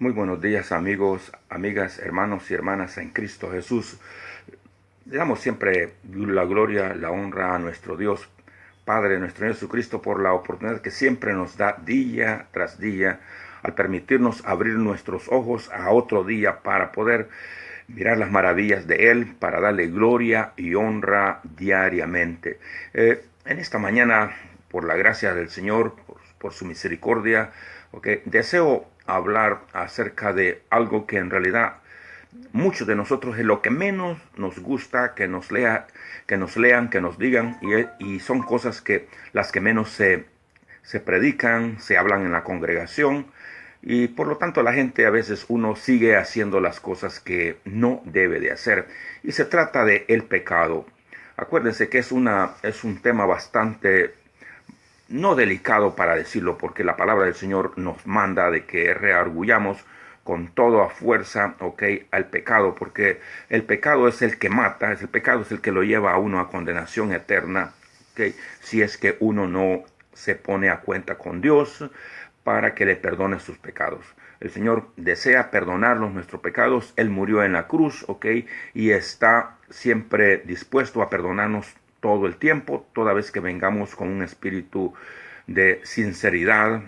Muy buenos días amigos, amigas, hermanos y hermanas en Cristo Jesús. Le damos siempre la gloria, la honra a nuestro Dios, Padre, nuestro Señor Jesucristo, por la oportunidad que siempre nos da día tras día al permitirnos abrir nuestros ojos a otro día para poder mirar las maravillas de Él, para darle gloria y honra diariamente. En esta mañana, por la gracia del Señor, por su misericordia, deseo hablar acerca de algo que en realidad muchos de nosotros es lo que menos nos gusta que nos lean, que nos digan, y son cosas que las que menos se predican, se hablan en la congregación, y por lo tanto la gente a veces uno sigue haciendo las cosas que no debe de hacer, y se trata de el pecado. Acuérdense que es un tema bastante no delicado para decirlo, porque la palabra del Señor nos manda de que reargullamos con toda fuerza, al pecado, porque el pecado es el que mata, el pecado es el que lo lleva a uno a condenación eterna, si es que uno no se pone a cuenta con Dios para que le perdone sus pecados. El Señor desea perdonarnos nuestros pecados. Él murió en la cruz, y está siempre dispuesto a perdonarnos todo el tiempo, toda vez que vengamos con un espíritu de sinceridad,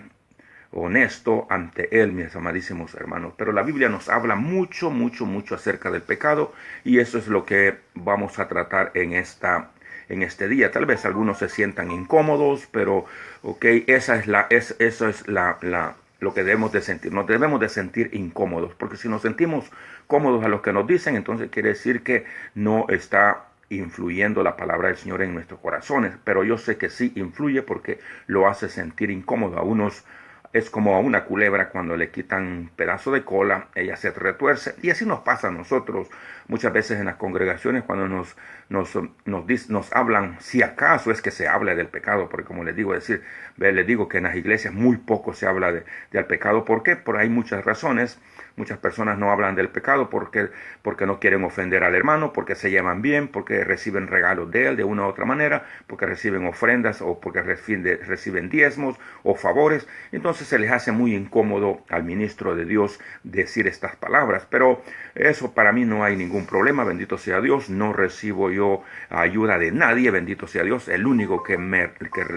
honesto ante Él, mis amadísimos hermanos. Pero la Biblia nos habla mucho, mucho, mucho acerca del pecado, y eso es lo que vamos a tratar en este día. Tal vez algunos se sientan incómodos, pero eso es lo que debemos de sentir. Nos debemos de sentir incómodos, porque si nos sentimos cómodos a lo que nos dicen, entonces quiere decir que no está influyendo la palabra del Señor en nuestros corazones. Pero yo sé que sí influye, porque lo hace sentir incómodo. A unos es como a una culebra cuando le quitan un pedazo de cola, ella se retuerce, y así nos pasa a nosotros muchas veces en las congregaciones cuando nos hablan, si acaso es que se habla del pecado, porque como les digo que en las iglesias muy poco se habla del pecado. ¿Por qué? Por hay muchas razones. Muchas personas no hablan del pecado porque no quieren ofender al hermano, porque se llevan bien, porque reciben regalos de él de una u otra manera, porque reciben ofrendas o porque reciben diezmos o favores. Entonces se les hace muy incómodo al ministro de Dios decir estas palabras. Pero eso para mí no hay ningún problema, bendito sea Dios. No recibo yo ayuda de nadie, bendito sea Dios. El único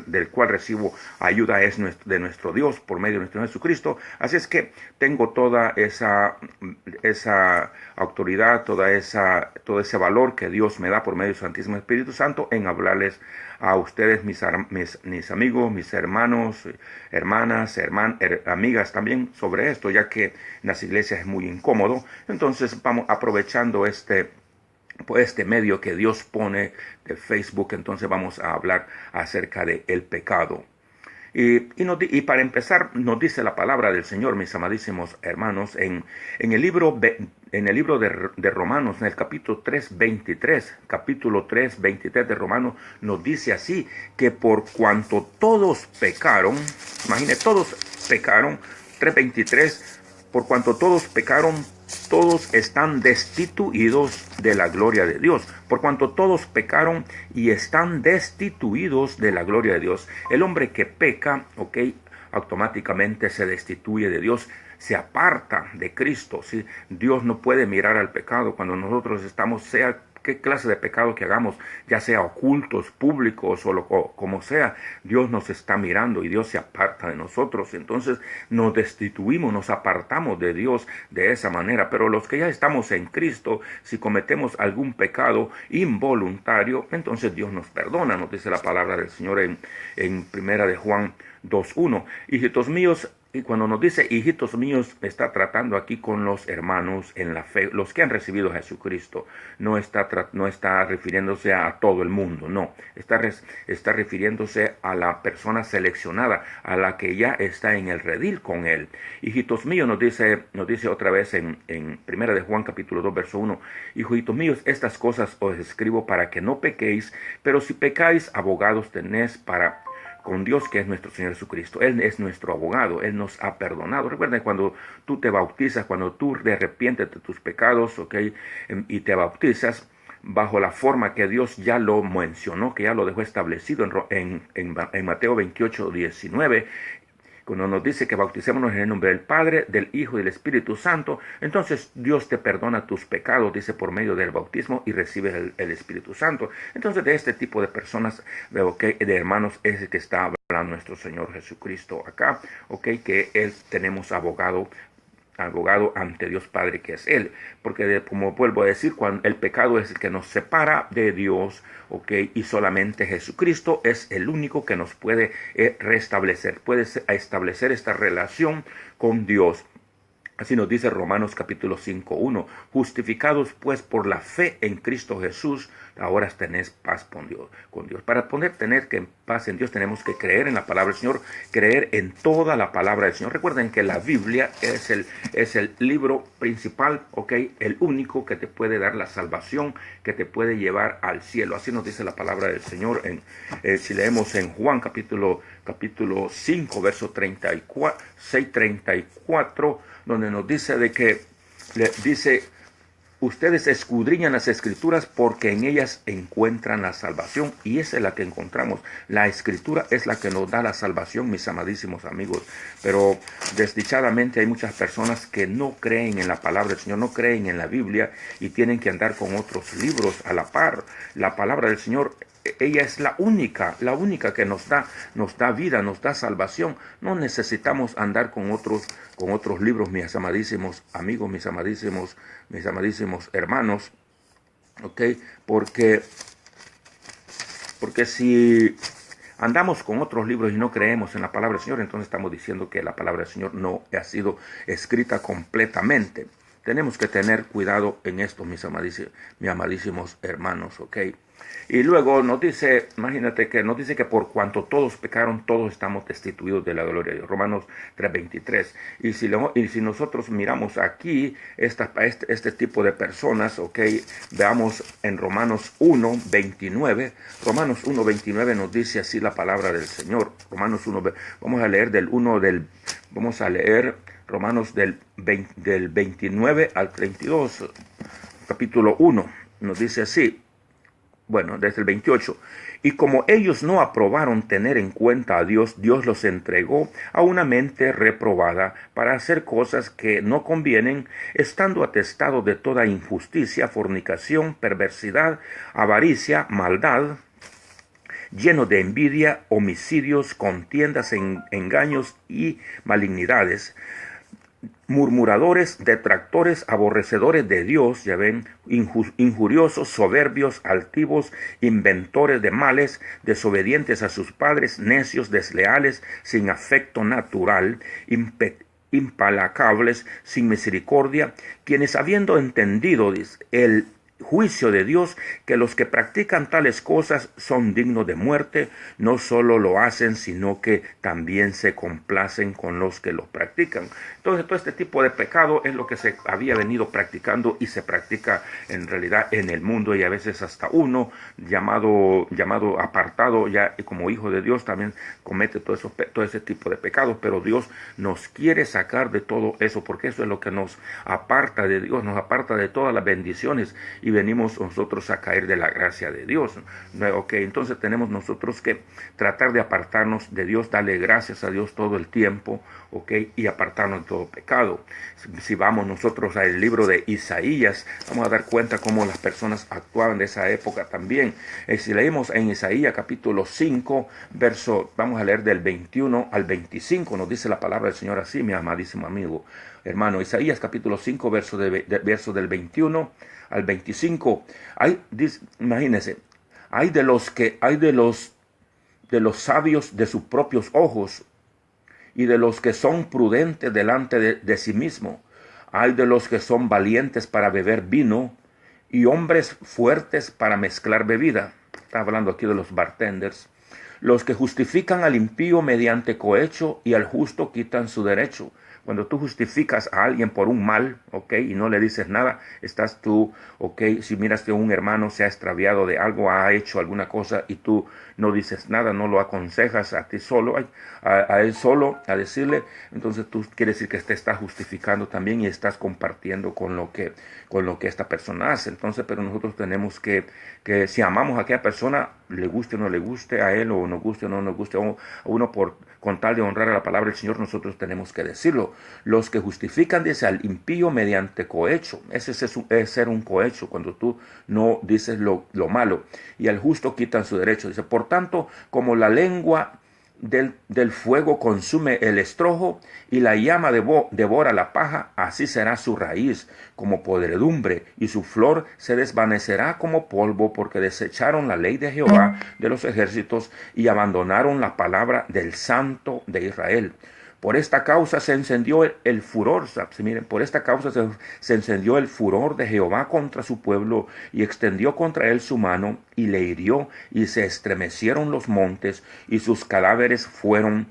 del cual recibo ayuda es de nuestro Dios por medio de nuestro Jesucristo. Así es que tengo toda esa autoridad, todo ese valor que Dios me da por medio del Santísimo Espíritu Santo en hablarles a ustedes, mis amigos, mis hermanos, hermanas, amigas también sobre esto, ya que en las iglesias es muy incómodo. Entonces vamos aprovechando este medio que Dios pone de Facebook. Entonces vamos a hablar acerca de el pecado. Y para empezar, nos dice la palabra del Señor, mis amadísimos hermanos, en el libro de Romanos, en el capítulo 3:23 de Romanos, nos dice así, que por cuanto todos pecaron, imagine, todos pecaron, 3:23, por cuanto todos pecaron, todos están destituidos de la gloria de Dios. Por cuanto todos pecaron y están destituidos de la gloria de Dios. El hombre que peca, automáticamente se destituye de Dios, se aparta de Cristo, ¿sí? Dios no puede mirar al pecado cuando nosotros estamos, sea qué clase de pecado que hagamos, ya sea ocultos, públicos o como sea, Dios nos está mirando y Dios se aparta de nosotros. Entonces nos destituimos, nos apartamos de Dios de esa manera. Pero los que ya estamos en Cristo, si cometemos algún pecado involuntario, entonces Dios nos perdona. Nos dice la palabra del Señor en primera de Juan 2:1. Hijitos míos, y cuando nos dice hijitos míos, está tratando aquí con los hermanos en la fe, los que han recibido a Jesucristo. No está refiriéndose a todo el mundo, no. Está refiriéndose a la persona seleccionada, a la que ya está en el redil con Él. Hijitos míos, nos dice otra vez en primera de Juan capítulo 2, verso 1. Hijitos míos, estas cosas os escribo para que no pequéis, pero si pecáis, abogados tenéis con Dios, que es nuestro Señor Jesucristo. Él es nuestro abogado, Él nos ha perdonado. Recuerden, cuando tú te bautizas, cuando tú te arrepientes de tus pecados, y te bautizas bajo la forma que Dios ya lo mencionó, que ya lo dejó establecido en Mateo 28:19, cuando nos dice que bauticémonos en el nombre del Padre, del Hijo y del Espíritu Santo, entonces Dios te perdona tus pecados, dice, por medio del bautismo, y recibes el Espíritu Santo. Entonces de este tipo de personas, de hermanos, es el que está hablando nuestro Señor Jesucristo acá, que Él tenemos abogado ante Dios Padre, que es Él, porque como vuelvo a decir, cuando el pecado es el que nos separa de Dios, y solamente Jesucristo es el único que nos puede restablecer, puede establecer esta relación con Dios. Así nos dice Romanos capítulo 5:1, justificados pues por la fe en Cristo Jesús, ahora tenéis paz con Dios. Para poder tener paz en Dios tenemos que creer en la palabra del Señor, creer en toda la palabra del Señor. Recuerden que la Biblia es el libro principal, el único que te puede dar la salvación, que te puede llevar al cielo. Así nos dice la palabra del Señor. Si leemos en Juan capítulo 5, verso 34, donde nos dice ustedes escudriñan las escrituras porque en ellas encuentran la salvación, y esa es la que encontramos. La escritura es la que nos da la salvación, mis amadísimos amigos. Pero desdichadamente hay muchas personas que no creen en la palabra del Señor, no creen en la Biblia, y tienen que andar con otros libros a la par. La palabra del Señor, ella es la única que nos da vida, nos da salvación. No necesitamos andar con otros libros, mis amadísimos amigos, mis amadísimos hermanos, porque si andamos con otros libros y no creemos en la palabra del Señor, entonces estamos diciendo que la palabra del Señor no ha sido escrita completamente. Tenemos que tener cuidado en esto, mis amadísimos hermanos, Y luego nos dice, imagínate que nos dice que por cuanto todos pecaron, todos estamos destituidos de la gloria de Dios. Romanos 3:23. Y si nosotros miramos aquí este tipo de personas, veamos en Romanos 1:29. Romanos 1:29 nos dice así la palabra del Señor. Romanos 1, vamos a leer Romanos del 29 al 32, capítulo 1, nos dice así, desde el 28, y como ellos no aprobaron tener en cuenta a Dios, Dios los entregó a una mente reprobada para hacer cosas que no convienen, estando atestados de toda injusticia, fornicación, perversidad, avaricia, maldad, lleno de envidia, homicidios, contiendas, engaños y malignidades, murmuradores, detractores, aborrecedores de Dios, ya ven, injuriosos, soberbios, altivos, inventores de males, desobedientes a sus padres, necios, desleales, sin afecto natural, implacables, sin misericordia, quienes habiendo entendido el juicio de Dios, que los que practican tales cosas son dignos de muerte, no solo lo hacen, sino que también se complacen con los que los practican. Entonces, todo este tipo de pecado es lo que se había venido practicando y se practica en realidad en el mundo, y a veces hasta uno llamado apartado ya como hijo de Dios también comete todo ese tipo de pecados. Pero Dios nos quiere sacar de todo eso, porque eso es lo que nos aparta de Dios, nos aparta de todas las bendiciones, y venimos nosotros a caer de la gracia de Dios. Entonces tenemos nosotros que tratar de apartarnos de Dios, darle gracias a Dios todo el tiempo, y apartarnos de todo pecado. Si vamos nosotros al libro de Isaías, vamos a dar cuenta cómo las personas actuaban de esa época también. Si leemos en Isaías capítulo 5, vamos a leer del 21 al 25, nos dice la palabra del Señor así, mi amadísimo amigo, hermano. Isaías capítulo 5, verso del 21 al 25. Imagínense, hay de los sabios de sus propios ojos, y de los que son prudentes delante de sí mismo. Hay de los que son valientes para beber vino, y hombres fuertes para mezclar bebida. Está hablando aquí de los bartenders. Los que justifican al impío mediante cohecho, y al justo quitan su derecho. Cuando tú justificas a alguien por un mal, y no le dices nada, estás tú, si miras que un hermano se ha extraviado de algo, ha hecho alguna cosa, y tú no dices nada, no lo aconsejas a ti solo, a él solo, a decirle, entonces tú quiere decir que te estás justificando también, y estás compartiendo con lo que esta persona hace. Entonces, pero nosotros tenemos que si amamos a aquella persona, le guste o no le guste a él, o nos guste o no nos guste a uno con tal de honrar a la palabra del Señor, nosotros tenemos que decirlo. Los que justifican, dice, al impío mediante cohecho. Ese es ser un cohecho, cuando tú no dices lo malo. Y al justo quitan su derecho. Dice, por tanto, como la lengua del fuego consume el estrojo y la llama devora la paja, así será su raíz como podredumbre y su flor se desvanecerá como polvo, porque desecharon la ley de Jehová de los ejércitos y abandonaron la palabra del Santo de Israel. Por esta causa se encendió el furor, miren, por esta causa se encendió el furor de Jehová contra su pueblo y extendió contra él su mano y le hirió y se estremecieron los montes y sus cadáveres fueron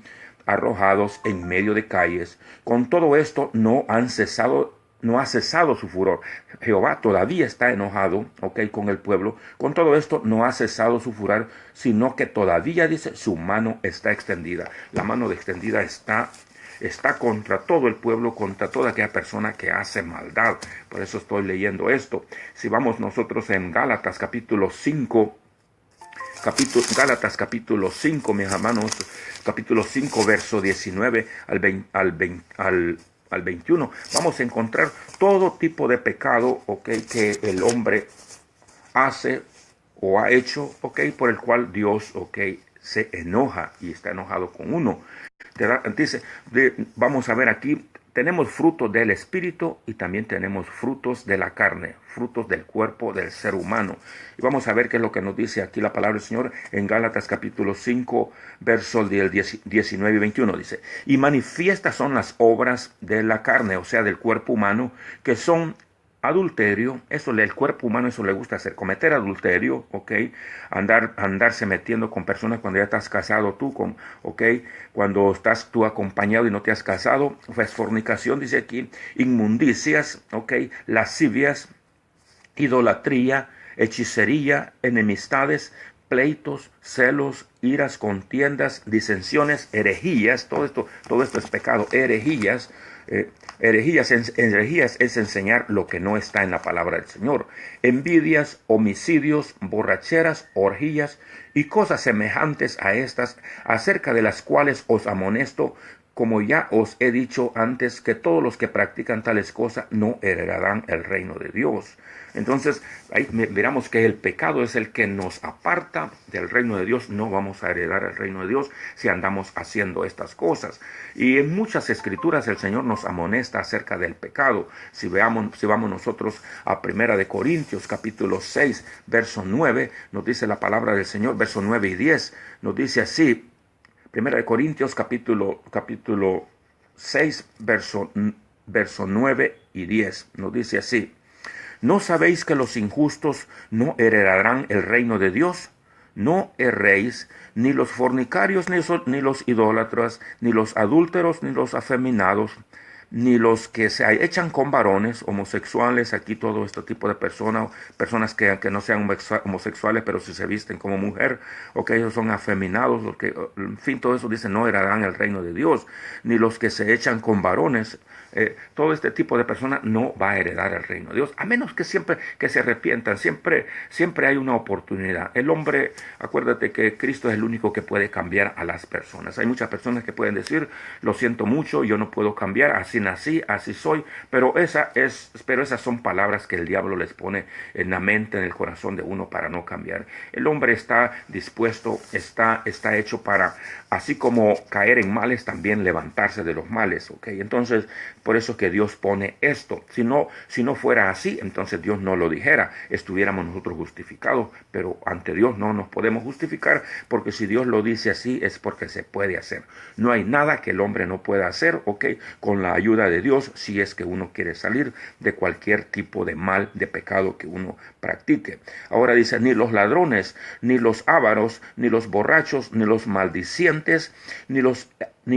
arrojados en medio de calles. Con todo esto no ha cesado su furor. Jehová todavía está enojado, con el pueblo. Con todo esto no ha cesado su furor, sino que todavía, dice, su mano está extendida. La mano extendida está contra todo el pueblo, contra toda aquella persona que hace maldad. Por eso estoy leyendo esto. Si vamos nosotros en Gálatas capítulo 5, Gálatas capítulo 5, mis hermanos, capítulo 5, verso 19 al 21, vamos a encontrar todo tipo de pecado, que el hombre hace o ha hecho, por el cual Dios, se enoja y está enojado con uno. Dice, vamos a ver aquí, tenemos frutos del Espíritu y también tenemos frutos de la carne, frutos del cuerpo del ser humano. Y vamos a ver qué es lo que nos dice aquí la palabra del Señor en Gálatas capítulo 5, versos 19 y 21. Dice, y manifiestas son las obras de la carne, o sea, del cuerpo humano, que son adulterio. El cuerpo humano eso le gusta hacer, cometer adulterio, andarse metiendo con personas cuando ya estás casado tú, cuando estás tú acompañado y no te has casado, pues fornicación, dice aquí, inmundicias, lascivias, idolatría, hechicería, enemistades, pleitos, celos, iras, contiendas, disensiones, herejías. Todo esto es pecado. Herejías es enseñar lo que no está en la palabra del Señor. Envidias, homicidios, borracheras, orgías y cosas semejantes a estas, acerca de las cuales os amonesto, como ya os he dicho antes, que todos los que practican tales cosas no heredarán el reino de Dios. Entonces, ahí miramos que el pecado es el que nos aparta del reino de Dios. No vamos a heredar el reino de Dios si andamos haciendo estas cosas. Y en muchas escrituras el Señor nos amonesta acerca del pecado. Si vamos nosotros a 1 de Corintios, capítulo 6, verso 9, nos dice la palabra del Señor, verso 9 y 10, nos dice así, 1 de Corintios, capítulo 6, verso 9 y 10, nos dice así, ¿no sabéis que los injustos no heredarán el reino de Dios? No erréis, ni los fornicarios, ni los idólatras, ni los adúlteros, ni los afeminados, ni los que se echan con varones, homosexuales, aquí todo este tipo de personas que no sean homosexuales, pero si se visten como mujer, ellos son afeminados, en fin, todo eso dice, no heredarán el reino de Dios, ni los que se echan con varones. Todo este tipo de personas no va a heredar el reino de Dios, a menos que siempre que se arrepientan. Siempre hay una oportunidad. El hombre, acuérdate que Cristo es el único que puede cambiar a las personas. Hay muchas personas que pueden decir, lo siento mucho, yo no puedo cambiar, así nací, así soy, pero esas son palabras que el diablo les pone en la mente, en el corazón de uno para no cambiar. El hombre está dispuesto, está hecho para, así como caer en males, también levantarse de los males, Entonces, por eso que Dios pone esto. Si no fuera así, entonces Dios no lo dijera, estuviéramos nosotros justificados, pero ante Dios no nos podemos justificar, porque si Dios lo dice así es porque se puede hacer. No hay nada que el hombre no pueda hacer, con la ayuda de Dios, si es que uno quiere salir de cualquier tipo de mal, de pecado que uno practique. Ahora dice, ni los ladrones, ni los ávaros, ni los borrachos, ni los maldicientes, ni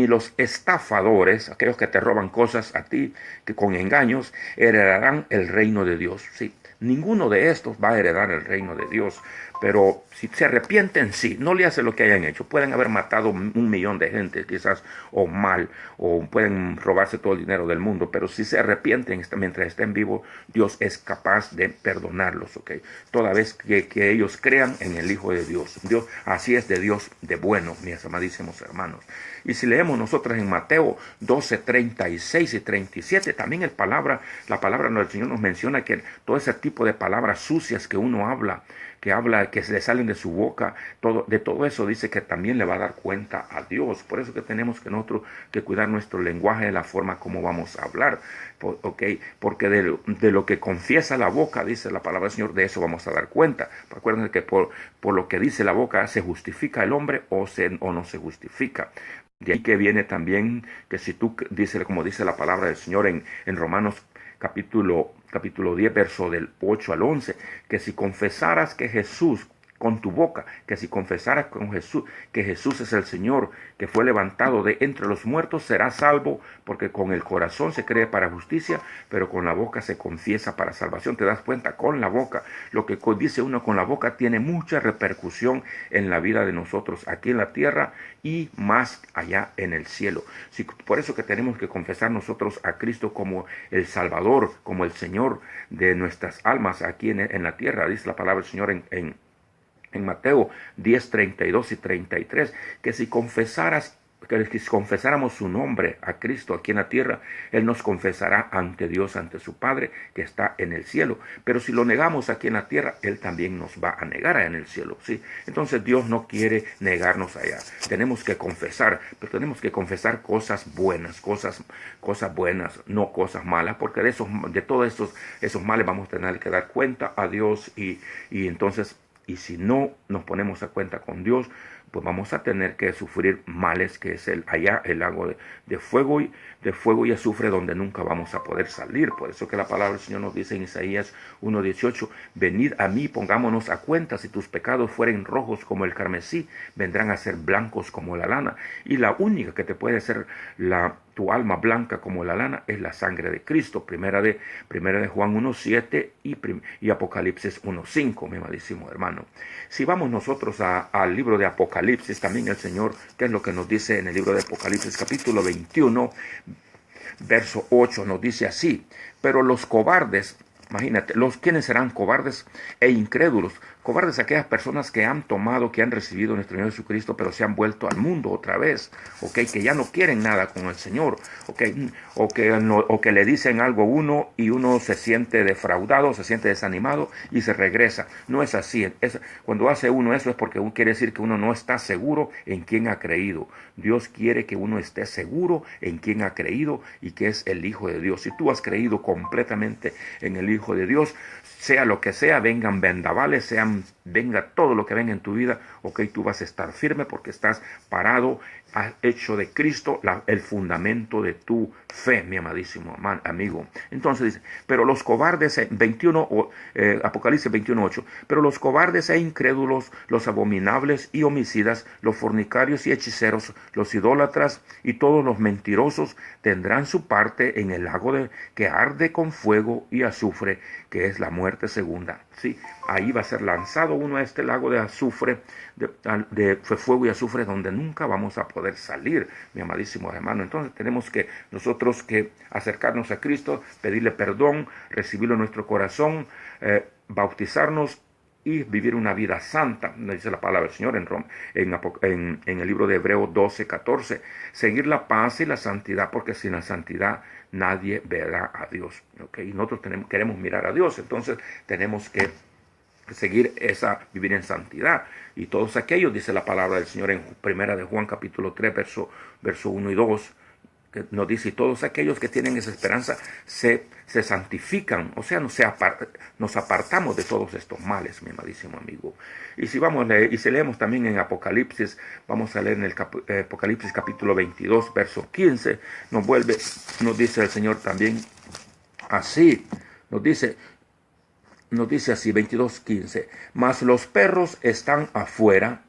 los estafadores, aquellos que te roban cosas a ti, que con engaños, heredarán el reino de Dios. Sí, ninguno de estos va a heredar el reino de Dios. Pero si se arrepienten, sí, no le hace lo que hayan hecho. Pueden haber matado 1 millón de gente, quizás, o mal, o pueden robarse todo el dinero del mundo, pero si se arrepienten mientras estén vivos, Dios es capaz de perdonarlos, ¿ok? Toda vez que ellos crean en el Hijo de Dios. Dios, así es de Dios de bueno, mis amadísimos hermanos. Y si leemos nosotros en Mateo 12, 36 y 37, también la palabra del Señor nos menciona que todo ese tipo de palabras sucias que uno habla, que se le salen de su boca, de todo eso dice que también le va a dar cuenta a Dios. Por eso que tenemos que nosotros que cuidar nuestro lenguaje, de la forma como vamos a hablar, ¿okay? Porque de lo que confiesa la boca, dice la palabra del Señor, de eso vamos a dar cuenta. Acuérdense que por lo que dice la boca se justifica el hombre o no se justifica. De ahí que viene también que si tú dices, como dice la palabra del Señor en Romanos capítulo 10, verso del 8 al 11, que si confesaras que Jesús, con tu boca, que si confesaras con Jesús, que Jesús es el Señor, que fue levantado de entre los muertos, serás salvo, porque con el corazón se cree para justicia, pero con la boca se confiesa para salvación. Te das cuenta, con la boca, lo que dice uno con la boca tiene mucha repercusión en la vida de nosotros aquí en la tierra y más allá en el cielo. Sí, por eso que tenemos que confesar nosotros a Cristo como el Salvador, como el Señor de nuestras almas aquí en la tierra. Dice la palabra del Señor en Mateo 10, 32 y 33, que si confesáramos su nombre a Cristo aquí en la tierra, Él nos confesará ante Dios, ante su Padre que está en el cielo. Pero si lo negamos aquí en la tierra, Él también nos va a negar en el cielo, ¿sí? Entonces Dios no quiere negarnos allá. Tenemos que confesar, pero tenemos que confesar cosas buenas, cosas buenas, no cosas malas, porque de todos esos males vamos a tener que dar cuenta a Dios y entonces, y si no nos ponemos a cuenta con Dios, pues vamos a tener que sufrir males, que es el lago de fuego y azufre, donde nunca vamos a poder salir. Por eso que la palabra del Señor nos dice en Isaías 1:18, venid a mí, pongámonos a cuenta, si tus pecados fueren rojos como el carmesí, vendrán a ser blancos como la lana. Y la única que te puede hacer tu alma blanca como la lana es la sangre de Cristo. Primera de Juan 1:7 y Apocalipsis 1:5, mi amadísimo hermano. Si vamos nosotros al libro de Apocalipsis, también el Señor, ¿qué es lo que nos dice en el libro de Apocalipsis capítulo 21, verso 8? Nos dice así: pero los cobardes, imagínate, ¿quiénes serán cobardes e incrédulos? Cobardes aquellas personas que han recibido a nuestro Señor Jesucristo, pero se han vuelto al mundo otra vez, ¿okay? Que ya no quieren nada con el Señor, ¿okay? O que le dicen algo a uno y uno se siente defraudado, se siente desanimado y se regresa. No es así. Cuando hace uno eso es porque quiere decir que uno no está seguro en quién ha creído. Dios quiere que uno esté seguro en quién ha creído y que es el Hijo de Dios. Si tú has creído completamente en el Hijo de Dios, sea lo que sea, vengan vendavales, venga todo lo que venga en tu vida, ok, tú vas a estar firme porque estás parado, has hecho de Cristo el fundamento de tu fe, mi amadísimo amigo. Entonces dice, pero los cobardes, Apocalipsis 21:8, pero los cobardes e incrédulos, los abominables y homicidas, los fornicarios y hechiceros, los idólatras y todos los mentirosos tendrán su parte en el lago que arde con fuego y azufre, que es la muerte segunda. Sí, ahí va a ser lanzado uno a este lago de azufre, de fuego y azufre, donde nunca vamos a poder salir, mi amadísimo hermano. Entonces tenemos que nosotros que acercarnos a Cristo, pedirle perdón, recibirlo en nuestro corazón, bautizarnos y vivir una vida santa, dice la palabra del Señor en el libro de Hebreos 12:14, seguir la paz y la santidad, porque sin la santidad nadie verá a Dios, ¿okay? Y nosotros queremos mirar a Dios, entonces tenemos que vivir en santidad. Y todos aquellos, dice la palabra del Señor en Primera de Juan capítulo 3, verso 1 y 2, que nos dice, y todos aquellos que tienen esa esperanza se santifican, o sea, nos apartamos de todos estos males, mi amadísimo amigo. Y si leemos también en Apocalipsis, vamos a leer en el Apocalipsis capítulo 22, verso 15, nos dice el Señor también así, nos dice así, 22:15, mas los perros están afuera,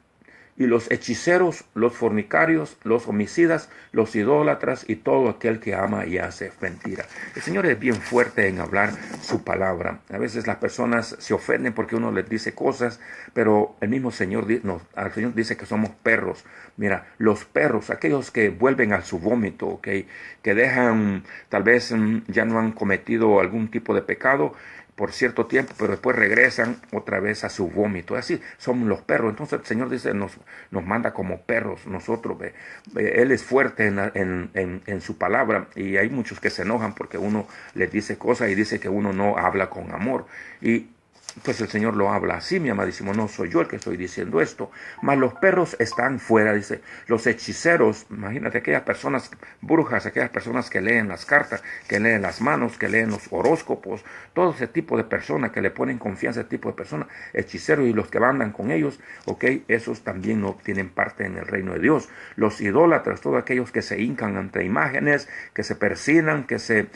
y los hechiceros, los fornicarios, los homicidas, los idólatras y todo aquel que ama y hace mentira. El Señor es bien fuerte en hablar su palabra. A veces las personas se ofenden porque uno les dice cosas, pero el mismo Señor al Señor dice que somos perros. Mira, los perros, aquellos que vuelven a su vómito, ¿okay? Que dejan, tal vez ya no han cometido algún tipo de pecado por cierto tiempo, pero después regresan otra vez a su vómito. Así son los perros. Entonces el Señor dice, nos manda como perros nosotros. Él es fuerte en su palabra, y hay muchos que se enojan porque uno les dice cosas y dice que uno no habla con amor. Y pues el Señor lo habla así, mi amadísimo, no soy yo el que estoy diciendo esto. Mas los perros están fuera, dice. Los hechiceros, imagínate aquellas personas brujas, aquellas personas que leen las cartas, que leen las manos, que leen los horóscopos, todo ese tipo de personas que le ponen confianza a ese tipo de personas, hechiceros, y los que andan con ellos, ok, esos también no tienen parte en el reino de Dios. Los idólatras, todos aquellos que se hincan ante imágenes, que se persignan, que se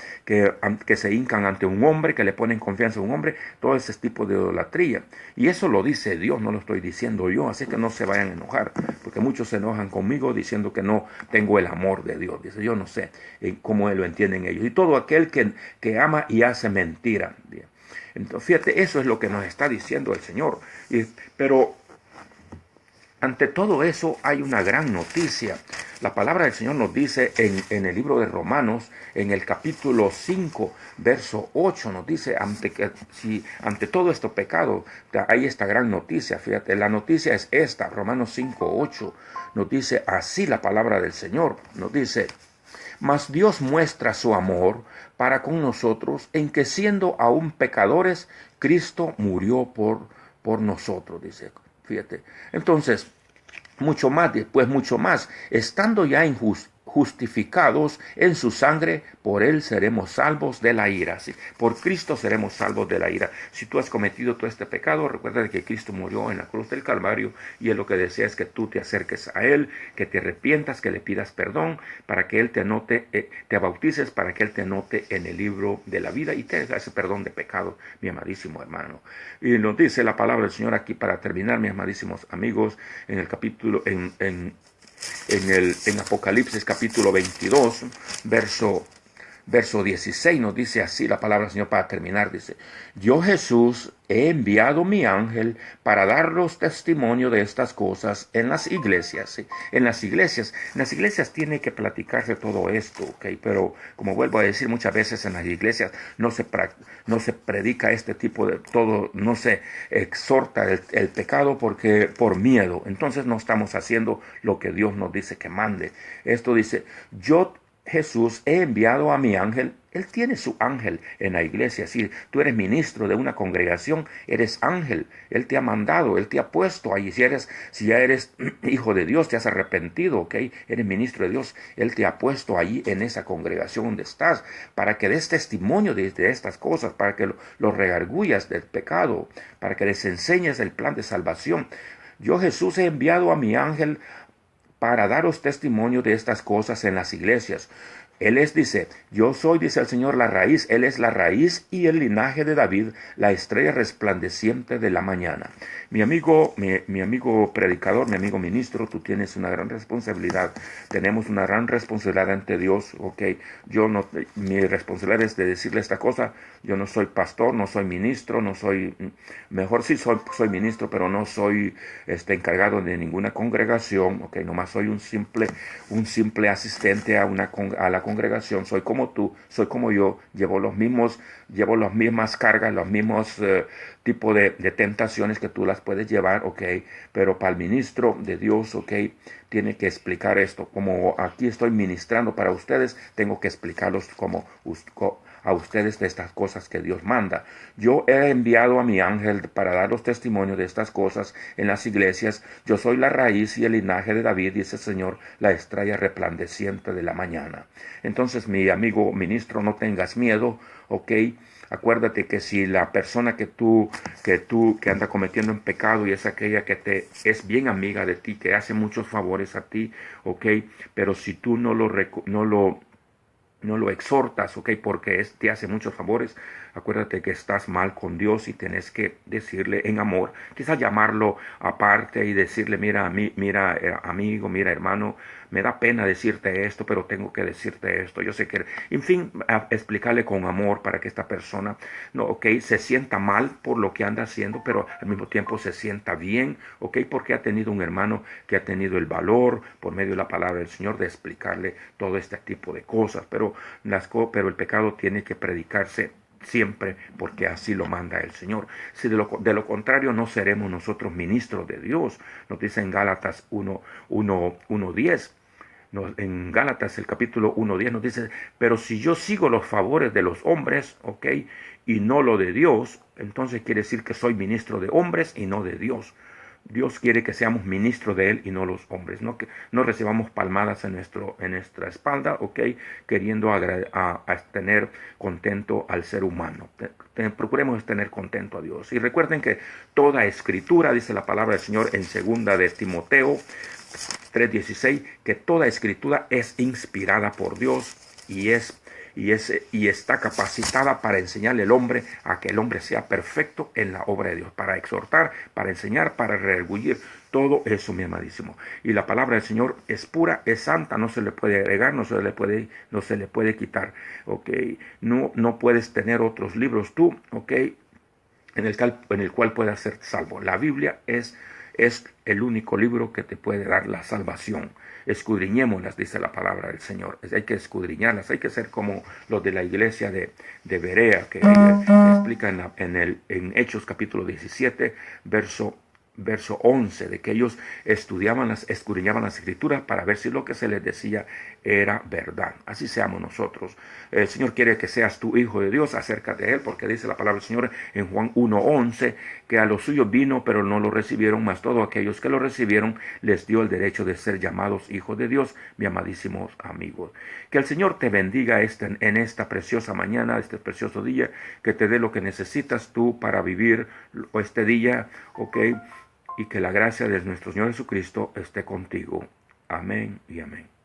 hincan ante un hombre, que le ponen confianza a un hombre, todo ese tipo de idolatría. Y eso lo dice Dios, no lo estoy diciendo yo, así que no se vayan a enojar, porque muchos se enojan conmigo diciendo que no tengo el amor de Dios. Dice, yo no sé cómo lo entienden ellos. Y todo aquel que ama y hace mentira. Entonces, fíjate, eso es lo que nos está diciendo el Señor. Pero ante todo eso hay una gran noticia. La palabra del Señor nos dice en el libro de Romanos, en el capítulo 5, verso 8, nos dice, ante todo este pecado hay esta gran noticia. Fíjate, la noticia es esta, Romanos 5, 8, nos dice así la palabra del Señor. Nos dice, mas Dios muestra su amor para con nosotros en que siendo aún pecadores, Cristo murió por nosotros, dice. Fíjate, entonces, mucho más, después mucho más, estando ya justificados en su sangre, por él seremos salvos de la ira. ¿Sí? Por Cristo seremos salvos de la ira. Si tú has cometido todo este pecado, recuerda que Cristo murió en la cruz del Calvario, y él lo que desea es que tú te acerques a él, que te arrepientas, que le pidas perdón, para que él te anote, te bautices, para que él te anote en el libro de la vida y te haga ese perdón de pecado, mi amadísimo hermano. Y nos dice la palabra del Señor aquí para terminar, mis amadísimos amigos, en el capítulo, en Apocalipsis capítulo 22, verso 16, nos dice así la palabra del Señor para terminar. Dice, yo Jesús he enviado mi ángel para daros testimonio de estas cosas en las iglesias. ¿Sí? En las iglesias tiene que platicarse todo esto, ¿ok? Pero como vuelvo a decir, muchas veces en las iglesias no se predica este tipo de todo, no se exhorta el pecado por miedo. Entonces no estamos haciendo lo que Dios nos dice que mande. Esto dice, yo Jesús he enviado a mi ángel. Él tiene su ángel en la iglesia. Si tú eres ministro de una congregación, eres ángel. Él te ha mandado, él te ha puesto ahí. Si ya eres hijo de Dios, te has arrepentido, ¿ok? Eres ministro de Dios. Él te ha puesto ahí en esa congregación donde estás, para que des testimonio de estas cosas, para que los redarguyas del pecado, para que les enseñes el plan de salvación. Yo Jesús he enviado a mi ángel para daros testimonio de estas cosas en las iglesias. Él dice, yo soy, dice el Señor, la raíz. Él es la raíz y el linaje de David, la estrella resplandeciente de la mañana. Mi amigo predicador, mi amigo ministro, tú tienes una gran responsabilidad. Tenemos una gran responsabilidad ante Dios, ¿ok? Mi responsabilidad es de decirle esta cosa. Yo no soy pastor, no soy ministro, mejor sí soy ministro, pero no soy encargado de ninguna congregación, ¿ok? Nomás soy un simple asistente a la congregación. Soy como tú, soy como yo, llevo las mismas cargas, los mismos tipos de tentaciones que tú las puedes llevar, ok, pero para el ministro de Dios, ok, tiene que explicar esto. Como aquí estoy ministrando para ustedes, tengo que explicarlos a ustedes de estas cosas que Dios manda. Yo he enviado a mi ángel para daros testimonio de estas cosas en las iglesias. Yo soy la raíz y el linaje de David, dice el Señor, la estrella resplandeciente de la mañana. Entonces, mi amigo ministro, no tengas miedo, ok. Acuérdate que si la persona que anda cometiendo en pecado y es aquella que es bien amiga de ti, que hace muchos favores a ti, ok, pero si tú no lo no lo exhortas, ¿ok? Porque te hace muchos favores. Acuérdate que estás mal con Dios y tienes que decirle en amor, quizás llamarlo aparte y decirle, mira, mira, amigo, mira, hermano, me da pena decirte esto, pero tengo que decirte esto. Yo sé que, en fin, explicarle con amor para que esta persona, no, ¿ok? Se sienta mal por lo que anda haciendo, pero al mismo tiempo se sienta bien, ¿ok? Porque ha tenido un hermano que ha tenido el valor, por medio de la palabra del Señor, de explicarle todo este tipo de cosas. Pero el pecado tiene que predicarse siempre, porque así lo manda el Señor. Si de lo contrario no seremos nosotros ministros de Dios. Nos dice en Gálatas 1:10. En Gálatas el capítulo 1:10 nos dice, pero si yo sigo los favores de los hombres, ¿ok? Y no lo de Dios, entonces quiere decir que soy ministro de hombres y no de Dios. Dios quiere que seamos ministros de Él y no los hombres, no que no recibamos palmadas en nuestra espalda, ¿ok? Queriendo tener contento al ser humano. Procuremos tener contento a Dios. Y recuerden que toda escritura, dice la palabra del Señor en 2 de Timoteo 3:16, que toda escritura es inspirada por Dios y está capacitada para enseñarle al hombre a que el hombre sea perfecto en la obra de Dios, para exhortar, para enseñar, para redarguir, todo eso, mi amadísimo. Y la palabra del Señor es pura, es santa, no se le puede agregar, no se le puede quitar, ¿ok? No puedes tener otros libros tú, ¿ok? En el cual puedas ser salvo. La Biblia es el único libro que te puede dar la salvación. Escudriñémoslas, dice la palabra del Señor. Hay que escudriñarlas, hay que ser como los de la iglesia de Berea, que explica en Hechos capítulo 17, verso 11, de que ellos escudriñaban las escrituras para ver si lo que se les decía era verdad. Así seamos nosotros. El Señor quiere que seas tu hijo de Dios, acércate a Él, porque dice la palabra del Señor en Juan 1:11, que a los suyos vino, pero no lo recibieron, mas todos aquellos que lo recibieron les dio el derecho de ser llamados hijos de Dios, mi amadísimos amigos. Que el Señor te bendiga en esta preciosa mañana, este precioso día, que te dé lo que necesitas tú para vivir este día, ¿ok? Y que la gracia de nuestro Señor Jesucristo esté contigo. Amén y amén.